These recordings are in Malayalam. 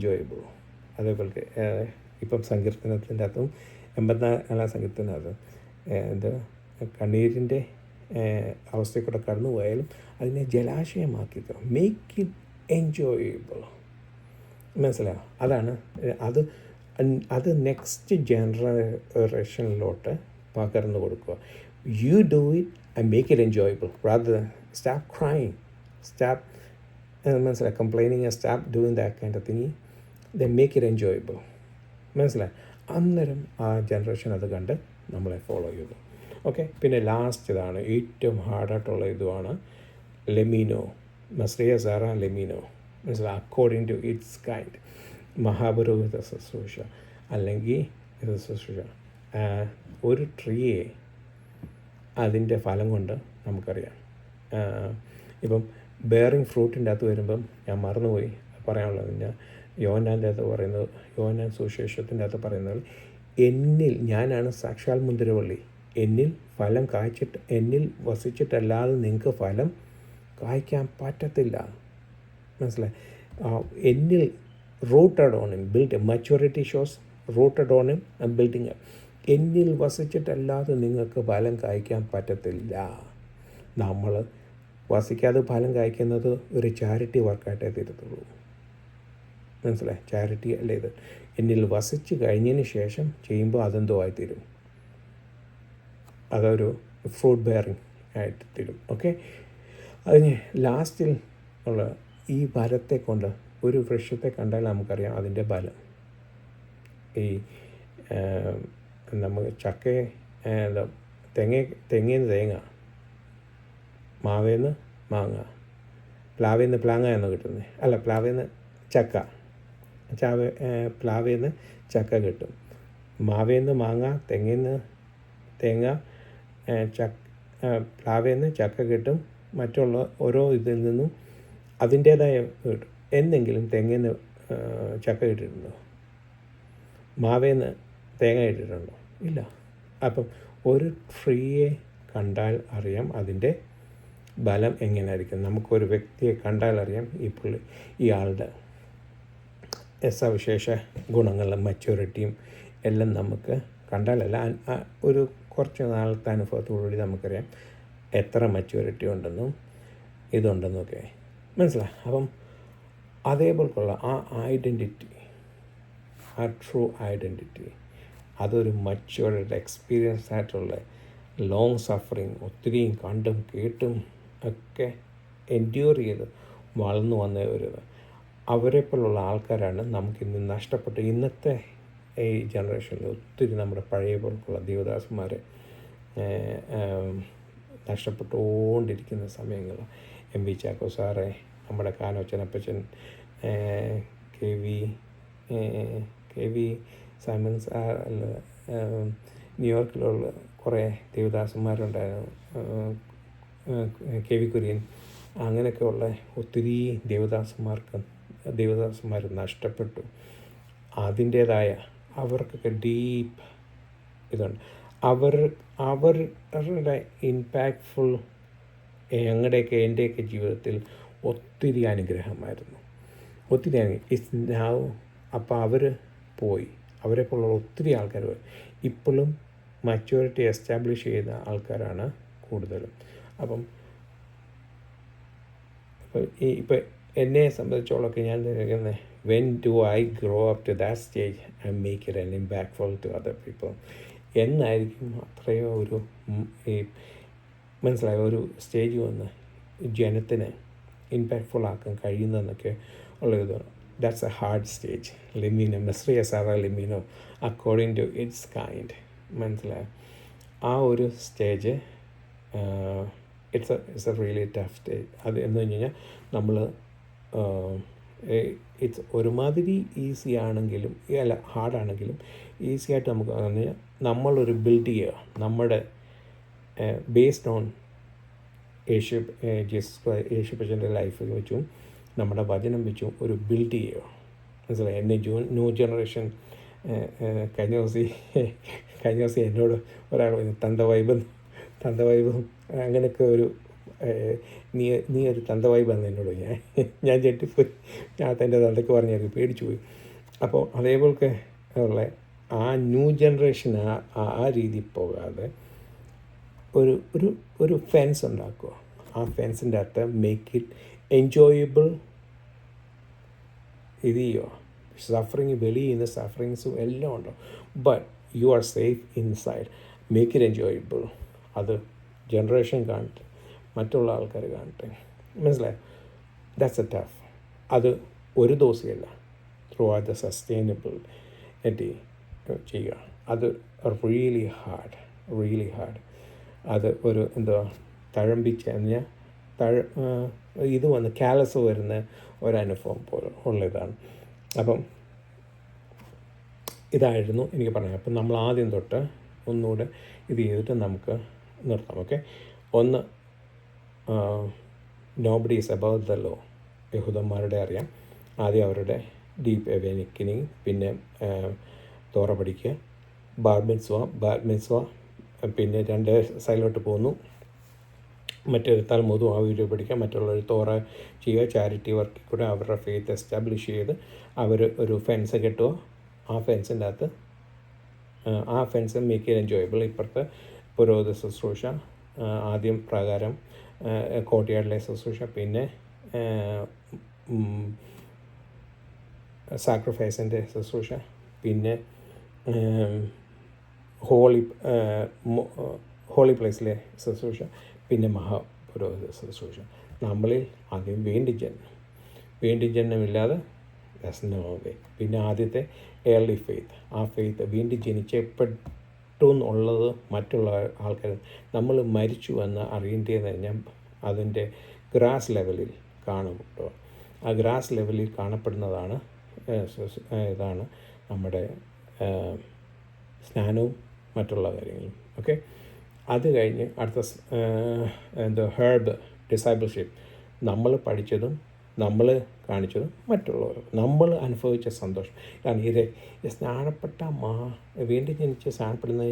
എൻജോയബിൾ. അതേപോലെ ഇപ്പം സങ്കീർത്തനത്തിൻ്റെ അകത്തും 84 സങ്കീർത്തനകത്തും എന്ത് കണ്ണീരിൻ്റെ അവസ്ഥയിൽ കൂടെ കടന്നു പോയാലും അതിനെ ജലാശയമാക്കി മേക്ക് ഇറ്റ് എൻജോയബിൾ. മനസ്സിലായോ? അതാണ് അത് നെക്സ്റ്റ് ജനറേഷനിലോട്ട് പകർന്നു കൊടുക്കുക. You do it and make it enjoyable rather than stop crying, stop മനസ്സിലായി complaining, stop doing that kind of thing. Then make it enjoyable. മനസ്സിലായി? അന്നേരം ആ ജനറേഷൻ അത് കണ്ട് നമ്മളെ ഫോളോ ചെയ്തു. ഓക്കെ. പിന്നെ ലാസ്റ്റ് ഇതാണ് ഏറ്റവും ഹാർഡായിട്ടുള്ള ഇതുമാണ് ലെമീനോ, മസ്രിയ സാറ ലെമീനോ. മനസ്സിലായി? അക്കോർഡിംഗ് ടു ഇറ്റ്സ് കൈൻഡ്, മഹാപുരോഹിത ശുശ്രൂഷ അല്ലെങ്കിൽ ഇത് ശുശ്രൂഷ. ഒരു ട്രീയെ അതിൻ്റെ ഫലം കൊണ്ട് നമുക്കറിയാം. ഇപ്പം ബെയറിങ് ഫ്രൂട്ടിൻ്റെ അകത്ത് വരുമ്പം ഞാൻ മറന്നുപോയി പറയാനുള്ളത്, ഞാൻ യോഹന്നാൻ്റെ അകത്ത് പറയുന്നത്, യോഹന്നാൻ സുവിശേഷത്തിൻ്റെ അകത്ത് പറയുന്നത്, എന്നിൽ ഞാനാണ് സാക്ഷാൽ മുന്തിരിവള്ളി, എന്നിൽ ഫലം കായ്ച്ചിട്ട് എന്നിൽ വസിച്ചിട്ടല്ലാതെ നിങ്ങൾക്ക് ഫലം കായ്ക്കാൻ പറ്റത്തില്ല. മനസ്സിലായി? എന്നിൽ rooted on in build, maturity shows rooted on in building. എന്നിൽ വസിച്ചിട്ടല്ലാതെ നിങ്ങൾക്ക് ഫലം കായ്ക്കാൻ പറ്റത്തില്ല. നമ്മൾ വസിക്കാതെ ഫലം കായ്ക്കുന്നത് ഒരു ചാരിറ്റി വർക്കായിട്ടേ തീരത്തുള്ളൂ. മനസ്സിലായി? ചാരിറ്റി അല്ലേ ഇത്. എന്നിൽ വസിച്ച് കഴിഞ്ഞതിന് ശേഷം ചെയ്യുമ്പോൾ അതെന്തോ ആയിത്തീരും, അതൊരു ഫ്രൂട്ട് ബെയറിങ് ആയിട്ട് തീരും. ഓക്കെ. അതിന് ലാസ്റ്റിൽ ഉള്ള ഈ ഫലത്തെ കൊണ്ട്, ഒരു വൃക്ഷത്തെ കണ്ടാൽ നമുക്കറിയാം അതിൻ്റെ ഫലം. ഈ നമുക്ക് ചക്കയെ തെങ്ങേന്ന് തേങ്ങ, മാവേന്ന് മാങ്ങ, പ്ലാവേന്ന് പ്ലാങ്ങ എന്ന് കിട്ടുന്നത്, അല്ല പ്ലാവേന്ന് ചക്ക, പ്ലാവേന്ന് ചക്ക കിട്ടും, മാവേന്ന് മാങ്ങ, തെങ്ങേന്ന് തേങ്ങ, പ്ലാവേന്ന് ചക്ക കിട്ടും. മറ്റുള്ള ഓരോ ഇതിൽ നിന്നും അതിൻ്റേതായ കിട്ടും. എന്തെങ്കിലും തെങ്ങേന്ന് ചക്ക കിട്ടിയിട്ടുണ്ടോ? മാവേന്ന് തേങ്ങ കിട്ടിയിട്ടുണ്ടോ? ഇല്ല. അപ്പം ഒരു ട്രീയെ കണ്ടാൽ അറിയാം അതിൻ്റെ ബലം എങ്ങനെയായിരിക്കും. നമുക്കൊരു വ്യക്തിയെ കണ്ടാൽ അറിയാം ഇയാളുടെ സവിശേഷ ഗുണങ്ങളും മെച്യൂരിറ്റിയും എല്ലാം നമുക്ക് കണ്ടാലല്ല, ഒരു കുറച്ച് നാളത്തെ അനുഭവത്തോടുകൂടി നമുക്കറിയാം എത്ര മെച്യൂരിറ്റി ഉണ്ടെന്നും ഇതുണ്ടെന്നൊക്കെ. മനസ്സിലായി? അപ്പം അതേപോലെയുള്ള ആ ഐഡൻറ്റിറ്റി, ആ ട്രൂ ഐഡൻറ്റിറ്റി, അതൊരു മച്യൂർഡ് എക്സ്പീരിയൻസ് ആയിട്ടുള്ള ലോങ് സഫറിങ്, ഒത്തിരിയും കണ്ടും കേട്ടും ഒക്കെ എൻഡ്യൂർ ചെയ്ത് വളർന്നു വന്ന ഒരു അവരെപ്പോലുള്ള ആൾക്കാരാണ് നമുക്കിന്ന് നഷ്ടപ്പെട്ട് ഇന്നത്തെ ഈ ജനറേഷനിൽ ഒത്തിരി നമ്മുടെ പഴയ പോലുള്ള ദേവദാസന്മാർ നഷ്ടപ്പെട്ടുകൊണ്ടിരിക്കുന്ന സമയങ്ങൾ. എം വി ചാക്കോ സാറെ, നമ്മുടെ കാനോച്ചനപ്പച്ചൻ, കെ വി സൈമൺ സാർ, ന്യൂയോർക്കിലുള്ള കുറേ ദേവദാസന്മാരുണ്ടായിരുന്നു, കെ വി കുര്യൻ, അങ്ങനെയൊക്കെയുള്ള ഒത്തിരി ദേവദാസന്മാർ നഷ്ടപ്പെട്ടു. അതിൻ്റേതായ അവർക്കൊക്കെ ഡീപ്പ് ഇതുണ്ട്. അവരുടെ ഇമ്പാക്റ്റ്ഫുൾ എൻ്റെയൊക്കെ ജീവിതത്തിൽ ഒത്തിരി അനുഗ്രഹമായിരുന്നു, ഒത്തിരി ഇറ്റ്സ് നൗ. അപ്പോൾ അവർ പോയി, അവരെപ്പോലുള്ള ഒത്തിരി ആൾക്കാർ പോയി. ഇപ്പോഴും മച്യൂരിറ്റി എസ്റ്റാബ്ലിഷ് ചെയ്ത ആൾക്കാരാണ് കൂടുതലും. അപ്പം ഇപ്പം എന്നെ സംബന്ധിച്ചോളമൊക്കെ ഞാൻ തിരക്കുന്നത്, when do I grow up to that stage and make it an impactful to other people എന്നായിരിക്കും അത്രയോ ഒരു മനസ്സിലായ ഒരു സ്റ്റേജ് വന്ന് ജനത്തിന് ഇമ്പാക്ട്ഫുൾ ആക്കാൻ കഴിയുന്നതെന്നൊക്കെ ഉള്ളത്. That's a hard stage. ലെമീനോ, മെസ്രിയ സാറ ലെമീനോ, അക്കോർഡിംഗ് ടു ഇറ്റ്സ് കൈൻഡ്. മനസ്സിലായ ആ ഒരു stage it's a really tough stage. അത് എന്ന് പറഞ്ഞു കഴിഞ്ഞാൽ നമ്മൾ ഇറ്റ്സ് ഒരുമാതിരി ഈസി ആണെങ്കിലും, അല്ല ഹാർഡാണെങ്കിലും ഈസി ആയിട്ട് നമുക്ക് പറഞ്ഞു കഴിഞ്ഞാൽ നമ്മളൊരു ബിൽഡ് ചെയ്യുക, നമ്മുടെ ബേസ്ഡ് ഓൺ യേശുപ്പച്ചൻ്റെ ലൈഫ് വെച്ചും നമ്മുടെ വചനം വെച്ചും ഒരു ബിൽഡ് ചെയ്യുക. മനസ്സിലായി? എന്നെ ന്യൂ ജനറേഷൻ കഴിഞ്ഞ ദിവസം എന്നോട് ഒരാൾ തന്ത വൈബും അങ്ങനെയൊക്കെ ഒരു നീ ഒരു തന്തവായി വന്നു എന്നോട്. ഞാൻ ചെട്ടിപ്പോയി. ഞാൻ എൻ്റെ തന്തയ്ക്ക് പറഞ്ഞാൽ പേടിച്ചു പോയി. അപ്പോൾ അതേപോലത്തെ ഉള്ള ആ ന്യൂ ജനറേഷൻ ആ രീതി പോകാതെ ഒരു ഒരു ഒരു ഫെൻസ് ഉണ്ടാക്കുക. ആ ഫെൻസിൻ്റെ അകത്ത് മേക്ക് ഇറ്റ് എൻജോയബിൾ. ഇത് ചെയ്യുക. സഫറിങ് വെളിയിൽ നിന്ന് സഫറിങ്സും എല്ലാം ഉണ്ടോ, but you are safe inside. Make it enjoyable. അത് ജനറേഷൻ കാണട്ടെ, മറ്റുള്ള ആൾക്കാർ കാണട്ടെ. മനസ്സിലായോ? That's A tough. അത് ഒരു ദിവസമല്ല, ത്രൂ ആർ ദ സസ്റ്റൈനബിൾ ആയിട്ട് ചെയ്യുക. അത് റിയലി ഹാർഡ്. അത് ഒരു തഴമ്പിച്ച് കഴിഞ്ഞാൽ ഇത് വന്ന് കാലസ് വരുന്ന ഒരനുഭവം പോലെ ഉള്ളതാണ്. അപ്പം ഇതായിരുന്നു എനിക്ക് പറഞ്ഞത്. അപ്പം നമ്മൾ ആദ്യം തൊട്ട് ഒന്നുകൂടെ ഇത് ചെയ്തിട്ട് നമുക്ക് നിർത്താം. ഓക്കെ. ഒന്ന്, nobody is about the law. യഹൂദന്മാരുടെ അറിയാം. ആദ്യം അവരുടെ ഡീപ്പ് അവേനിക്കനിങ്, പിന്നെ തോറ പഠിക്കുക, ബാർ മിത്സ്വ, പിന്നെ 2 സൈഡിലോട്ട് പോകുന്നു. മറ്റൊരു തൽമുദും ആ വീഡിയോ പഠിക്കുക, മറ്റുള്ളവർ തോറ ചെയ്യുക, ചാരിറ്റി വർക്കിൽ കൂടെ അവരുടെ ഫെയ്ത്ത് എസ്റ്റാബ്ലിഷ് ചെയ്ത് അവർ ഒരു ഫെൻസ് കെട്ടുക. ആ ഫെൻസിൻ്റെ അകത്ത് ആ ഫെൻസ് മേക്ക് ഇറ്റ് എൻജോയബിൾ. ഇപ്പുറത്ത് പുരോഹിത ശുശ്രൂഷ, ആദ്യം പ്രകാരം കോട്ടയാടിലെ ശുശ്രൂഷ, പിന്നെ സാക്രിഫൈസിൻ്റെ ശുശ്രൂഷ, പിന്നെ ഹോളി പ്ലേസിലെ ശുശ്രൂഷ, പിന്നെ മഹാപുരോഹിത ശുശ്രൂഷ. നമ്മളിൽ ആദ്യം വീണ്ടും ജനനമില്ലാതെ ദർശനമാവേ. പിന്നെ ആദ്യത്തെ ഏർലി ഫെയ്ത്ത്. ആ ഫെയ്ത്ത് വീണ്ടും ജനിച്ചപ്പെട്ടു എന്നുള്ളത് മറ്റുള്ള ആൾക്കാർ നമ്മൾ മരിച്ചു എന്ന് അറിയേണ്ടതെന്ന് കഴിഞ്ഞാൽ അതിൻ്റെ ഗ്രാസ് ലെവലിൽ കാണും കേട്ടോ. ആ ഗ്രാസ് ലെവലിൽ കാണപ്പെടുന്നതാണ് ഇതാണ് നമ്മുടെ സ്നാനവും മറ്റുള്ള കാര്യങ്ങളും. ഓക്കെ. അത് കഴിഞ്ഞ് അടുത്ത ഹെർബ് ഡിസൈബിൾഷിപ്പ്. നമ്മൾ പഠിച്ചതും നമ്മൾ കാണിച്ചതും മറ്റുള്ളവർ നമ്മൾ അനുഭവിച്ച സന്തോഷം. കാരണം ഈ സ്നാനപ്പെട്ട വീണ്ടും ജനിച്ച് സ്നാനപ്പെടുന്ന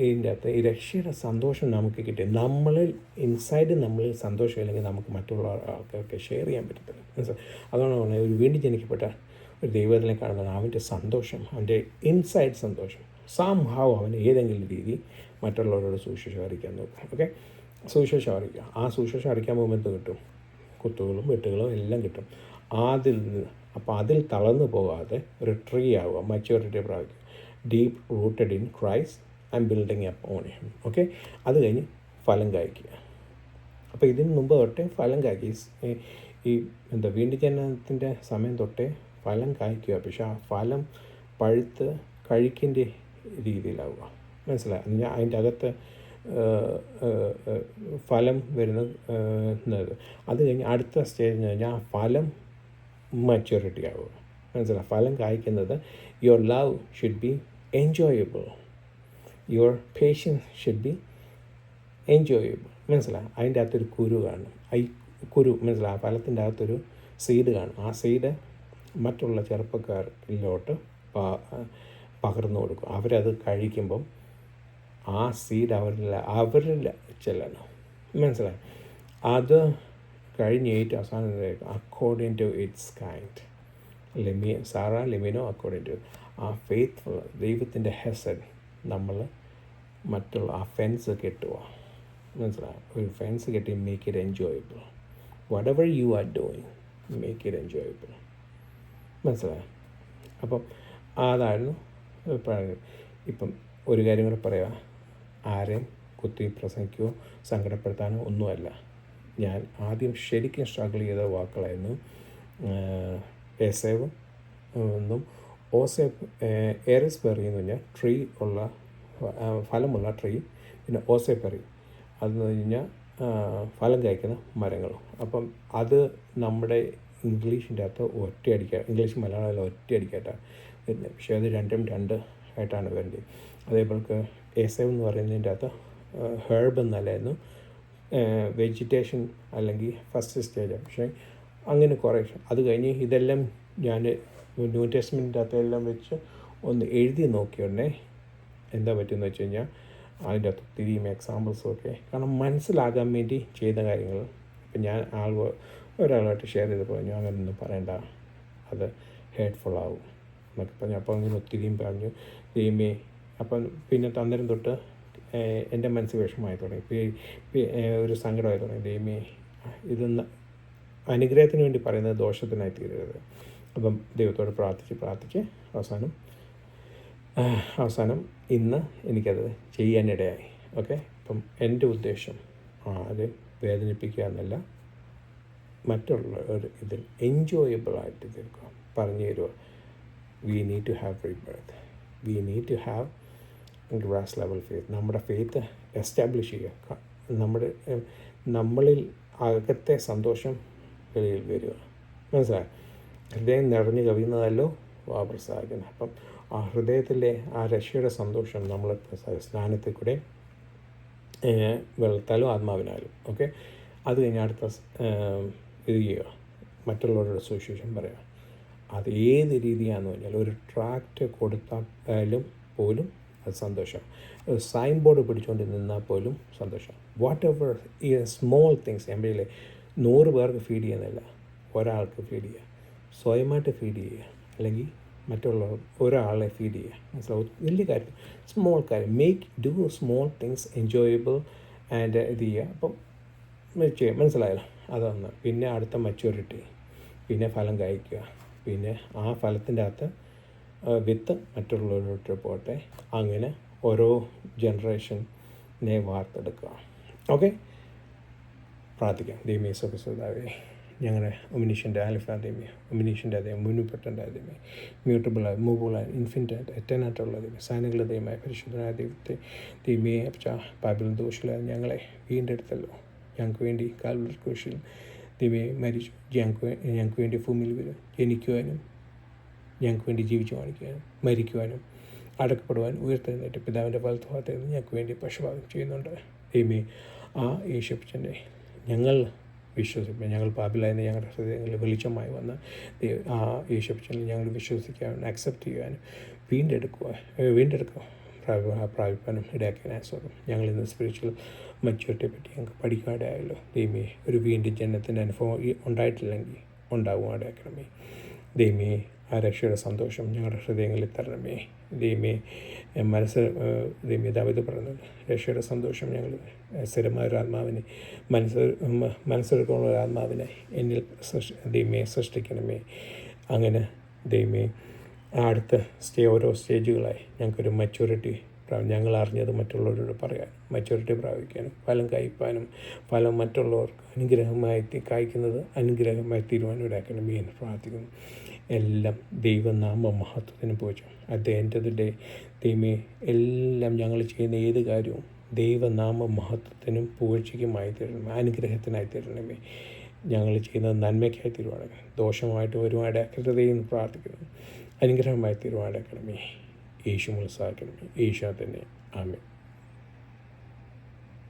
ഇതിൻ്റെ അകത്ത് ഈ രക്ഷയുടെ സന്തോഷം നമുക്ക് കിട്ടി. നമ്മളിൽ ഇൻസൈഡ് നമ്മളിൽ സന്തോഷമില്ലെങ്കിൽ നമുക്ക് മറ്റുള്ള ആൾക്കാർക്ക് ഷെയർ ചെയ്യാൻ പറ്റത്തില്ല. അതുകൊണ്ട് പറഞ്ഞാൽ ഒരു വീണ്ടും ജനിക്കപ്പെട്ട ഒരു ദൈവത്തിനെ കാണുന്നത് അവൻ്റെ സന്തോഷം, അവൻ്റെ ഇൻസൈഡ് സന്തോഷം സംഹാവ് അവന് ഏതെങ്കിലും രീതി മറ്റുള്ളവരോട് സുവിശേഷം അറിയിക്കാൻ നോക്കും. ഓക്കെ. സുവിശേഷം അറിയിക്കുക. ആ സുവിശേഷം അറിയിക്കാൻ പോകുമ്പോൾ കിട്ടും കുത്തുകളും വെട്ടുകളും എല്ലാം കിട്ടും. അപ്പോൾ അതിൽ തളർന്നു പോകാതെ ഒരു ട്രീ ആവുക, മച്യൂരിറ്റി പ്രാപിക്കുക. Deep rooted in Christ and building up on him. Okay. അത് കഴിഞ്ഞ് ഫലം കായ്ക്കുക. അപ്പോൾ ഇതിന് മുമ്പ് തൊട്ടേ ഫലം കായ്ക്കുക. ഈ വീണ്ടും ജനനത്തിൻ്റെ സമയം തൊട്ടേ ഫലം കായ്ക്കുക. പക്ഷെ ആ ഫലം പഴുത്ത് കഴിക്കേണ്ട രീതിയിലാവുക. മനസ്സിലായി? അതിൻ്റെ അകത്ത് ഫലം വരുന്നത്. അത് കഴിഞ്ഞ് അടുത്ത സ്റ്റേജ് എന്ന് കഴിഞ്ഞാൽ ആ ഫലം മച്യൂരിറ്റി ആവുക. മനസ്സിലായി? ഫലം കായ്ക്കുന്നത് your love should be enjoyable, your patience should be enjoyable. മനസ്സിലായി? അതിൻ്റെ അകത്തൊരു കുരു കാണും. ഈ കുരു മനസ്സിലായി? ആ ഫലത്തിൻ്റെ അകത്തൊരു സീഡ് കാണും. ആ സീഡ് മറ്റുള്ള ചെറുപ്പക്കാരിലോട്ട് പകർന്നു കൊടുക്കും. അവരത് കഴിക്കുമ്പം ആ സീഡ് അവരിൽ ചെല്ലണം. മനസ്സിലായി? അത് കഴിഞ്ഞ് ഏറ്റവും അവസാനം അക്കോർഡിംഗ് ടു ഇറ്റ്സ് കൈൻഡ്. ലെമിനോ അക്കോർഡിംഗ് ടു ആ ഫെയ്ത്ത്ഫുൾ ദൈവത്തിൻ്റെ ഹെസഡ് നമ്മൾ മറ്റുള്ള ആ ഫെൻസ് കെട്ടുക. മനസ്സിലായി? ഒരു ഫെൻസ് കെട്ടി make it enjoyable. What ever you are doing make it enjoyable. മനസ്സിലായി? അപ്പം അതായിരുന്നു പറയുന്നത്. ഇപ്പം ഒരു കാര്യം കൂടെ പറയാം. ആരെയും കുത്തി പ്രസംഗിക്കുകയോ സങ്കടപ്പെടുത്താനോ ഒന്നുമല്ല. ഞാൻ ആദ്യം ശരിക്കും സ്ട്രഗിൾ ചെയ്ത വാക്കുകളായിരുന്നു ഏസേവ് എന്നും ഓസേപ്പ്. എറിസ്ബെറി എന്ന് പറഞ്ഞാൽ ട്രീ ഉള്ള ഫലമുള്ള ട്രീ, പിന്നെ ഓസേപ്പെറി അതെന്ന് കഴിഞ്ഞാൽ ഫലം കായ്ക്കുന്ന മരങ്ങളും. അപ്പം അത് നമ്മുടെ ഇംഗ്ലീഷിൻ്റെ അകത്ത് ഒറ്റയടിക്കുക, ഇംഗ്ലീഷ് മലയാളം ഒറ്റയടിക്കായിട്ടാണ് വരുന്നത്. പക്ഷേ അത് രണ്ടും ആയിട്ടാണ് വരുന്നത്. അതേപോലെ ഏസേവ് എന്ന് പറയുന്നതിൻ്റെ അകത്ത് ഹെർബ് എന്നല്ലായിരുന്നു, വെജിറ്റേഷൻ അല്ലെങ്കിൽ ഫസ്റ്റ് സ്റ്റേജ്. പക്ഷേ അങ്ങനെ കുറേ അത് കഴിഞ്ഞ് ഇതെല്ലാം ഞാൻ ന്യൂ ടെസ്റ്റ്മെൻറ്റിൻ്റെ അകത്തെല്ലാം വെച്ച് ഒന്ന് എഴുതി നോക്കിയുടനെ എന്താ പറ്റുമെന്ന് വെച്ച് കഴിഞ്ഞാൽ അതിൻ്റെ അകത്ത് ഒത്തിരിയും എക്സാമ്പിൾസും ഒക്കെ, കാരണം മനസ്സിലാകാൻ വേണ്ടി ചെയ്ത കാര്യങ്ങൾ. ഇപ്പം ഞാൻ ഒരാളായിട്ട് ഷെയർ ചെയ്ത് പറഞ്ഞു, അങ്ങനെയൊന്നും പറയണ്ട, അത് ഹേർട്ട്ഫുള്ളാവും എന്നൊക്കെ പറഞ്ഞു. അപ്പോൾ അങ്ങനെ ഒത്തിരിയും പറഞ്ഞു. ദൈവമേ, അപ്പം പിന്നെ അന്നേരം തൊട്ട് എൻ്റെ മനസ്സ് വിഷമമായി തുടങ്ങി, ഒരു സങ്കടമായി തുടങ്ങി. ദൈവമേ, ഇതൊന്ന് അനുഗ്രഹത്തിന് വേണ്ടി പറയുന്നത് ദോഷത്തിനായി തീരരുത്. അപ്പം ദൈവത്തോട് പ്രാർത്ഥിച്ച് അവസാനം ഇന്ന് എനിക്കത് ചെയ്യാനിടയായി. ഓക്കെ, അപ്പം എൻ്റെ ഉദ്ദേശം അത് വേദനിപ്പിക്കുക എന്നല്ല, മറ്റുള്ള ഇതിൽ എൻജോയബിളായിട്ട് തീർക്കുക. പറഞ്ഞു തരുമോ, we need to have rebirth, we need to have grass level faith. നമ്മുടെ ഫെയ്ത്ത് എസ്റ്റാബ്ലിഷ് ചെയ്യുക, നമ്മളിൽ അകത്തെ സന്തോഷം വെളിയിൽ വരിക. മനസ്സിലായി? ഹൃദയം നിറഞ്ഞു കവിയുന്നതല്ലോ പ്രസാദിക്കുന്നത്. അപ്പം ആ ഹൃദയത്തിലെ ആ രക്ഷയുടെ സന്തോഷം നമ്മൾ സ്നാനത്തിൽ കൂടെ വെള്ളത്താലും ആത്മാവിനാലും. ഓക്കെ, അത് കഴിഞ്ഞ് അടുത്ത ഇത് ചെയ്യുക, മറ്റുള്ളവരുടെ സുവിശേഷം പറയുക. അത് ഏത് രീതിയാണെന്ന് പറഞ്ഞാൽ, ഒരു ട്രാക്റ്റ് കൊടുത്താലും പോലും അത് സന്തോഷം, സൈൻ ബോർഡ് പിടിച്ചുകൊണ്ട് നിന്നാൽ പോലും സന്തോഷം. വാട്ട് എവർ ഈ സ്മോൾ തിങ്സ്. എംബിയിലെ 100 പേർക്ക് ഫീഡ് ചെയ്യുന്നില്ല, ഒരാൾക്ക് ഫീഡ് ചെയ്യുക, സ്വയമായിട്ട് ഫീഡ് ചെയ്യുക, അല്ലെങ്കിൽ ഒരാളെ ഫീഡ് ചെയ്യുക. മനസ്സിലാവും? വലിയ കാര്യം, സ്മോൾ കാര്യം, do small things enjoyable and ഇത് ചെയ്യുക. അപ്പം ചെയ്യുക. മനസ്സിലായല്ലോ? അതൊന്ന്. പിന്നെ അടുത്ത മച്യൂരിറ്റി, പിന്നെ ഫലം കായ്ക്കുക, പിന്നെ ആ ഫലത്തിൻ്റെ അകത്ത് വിത്ത് മറ്റുള്ളവരോട്ട് പോട്ടെ. അങ്ങനെ ഓരോ ജനറേഷനെ വാർത്തെടുക്കുക. ഓക്കെ, പ്രാർത്ഥിക്കാം. ദൈവമേ, സ്വകസ്വതാവേ, ഞങ്ങളുടെ ഒമിനീഷ്യൻ്റെ ആൽഫ ദൈവമേ, ഒമിനീഷ്യൻ്റെ അതേ മുന്നുപെട്ടൻ്റെ ദൈവമേ, മ്യൂട്ടബിളായ മൂവബിളായ ഇൻഫിനിറ്റായിട്ട് എറ്റനായിട്ടുള്ള ദൈവം, സൈനികളുടെ ദൈവമായ പരിശുദ്ധനായ ദൈവത്തെ ദൈവമേ, പാപിലും ദോഷിലായ ഞങ്ങളെ വീണ്ടെടുത്തല്ലോ. ഞങ്ങൾക്ക് വേണ്ടി കാൽവരി ക്രൂശിൽ ദൈവമേ മരിച്ചു. ഞങ്ങൾക്ക് വേണ്ടി ഭൂമിയിൽ ജനിക്കുവാനും ഞങ്ങൾക്ക് വേണ്ടി ജീവിച്ചു കാണിക്കുവാനും മരിക്കുവാനും അടക്കപ്പെടുവാനും ഉയർത്തെഴുന്നേറ്റ് പിതാവിൻ്റെ വലത്തുഭാഗത്ത് നിന്ന് ഞങ്ങൾക്ക് വേണ്ടി പക്ഷപാതം ചെയ്യുന്നുണ്ട്. ദൈവമേ, ആ യേശുപ്പച്ചൻ്റെ ഞങ്ങൾ വിശ്വസിക്കുക, ഞങ്ങൾ പാപിലായിരുന്ന ഞങ്ങളുടെ ഹൃദയങ്ങളിൽ വെളിച്ചമായി വന്ന് ആ യേശുപ്പച്ചനിൽ ഞങ്ങൾ വിശ്വസിക്കാനും അക്സെപ്റ്റ് ചെയ്യാനും വീണ്ടെടുക്കുക പ്രാപിപ്പാനും ഇടയാക്കാനായ സ്വന്തം. ഞങ്ങളിന്ന് സ്പിരിച്വൽ മച്യൂരിറ്റിയെ പറ്റി ഞങ്ങൾക്ക് പഠിക്കാനിടയായല്ലോ. ദൈവമേ, ഒരു വീണ്ടും ജനനത്തിൻ്റെ അനുഭവം ഉണ്ടായിട്ടില്ലെങ്കിൽ ഉണ്ടാകുവാൻ ഇടയാക്കണമേ. ദൈവമേ, ആ രക്ഷയുടെ സന്തോഷം ഞങ്ങളുടെ ഹൃദയങ്ങളിൽ തരണമേ. ദൈവമേ, ദാവീദ് പറഞ്ഞത്, രക്ഷയുടെ സന്തോഷം ഞങ്ങൾ സ്ഥിരമായ ഒരു ആത്മാവിനെ മനസ്സെടുക്കാനുള്ള ഒരു ആത്മാവിനെ എന്നിൽ ദൈവമേ സൃഷ്ടിക്കണമേ. അങ്ങനെ ദൈവമേ, അടുത്ത ഓരോ സ്റ്റേജുകളായി ഞങ്ങൾക്കൊരു മച്യൂരിറ്റി ഞങ്ങൾ അറിഞ്ഞത് മറ്റുള്ളവരോട് പറയാൻ, മച്യൂരിറ്റി പ്രാപിക്കാനും ഫലം കായ്പാനും ഫലം മറ്റുള്ളവർക്ക് അനുഗ്രഹമായി കായ്ക്കുന്നത് അനുഗ്രഹമായി തീരുവാനും ഇടയാക്കണമേ എന്ന് പ്രാർത്ഥിക്കുന്നു. എല്ലാം ദൈവനാമ മഹത്വത്തിന് പോച്ചു. At the end of the day ദൈവമേ, എല്ലാം ഞങ്ങൾ ചെയ്യുന്ന ഏത് കാര്യവും ദൈവനാമ മഹത്വത്തിനും പുകഴ്ചയ്ക്കുമായി തീരണമേ, അനുഗ്രഹത്തിനായി തീരണമേ. ഞങ്ങൾ ചെയ്യുന്നത് നന്മയ്ക്കായി തീരുവാണെങ്കിൽ ദോഷമായിട്ട് വരുവാനിടയാക്കരുതേന്ന് പ്രാർത്ഥിക്കുന്നു. അനുഗ്രഹമായി തീരുവാനിടയാക്കണമേ. യേശു സഹായിക്കണമേ. യേശു തന്നെ. ആമേൻ.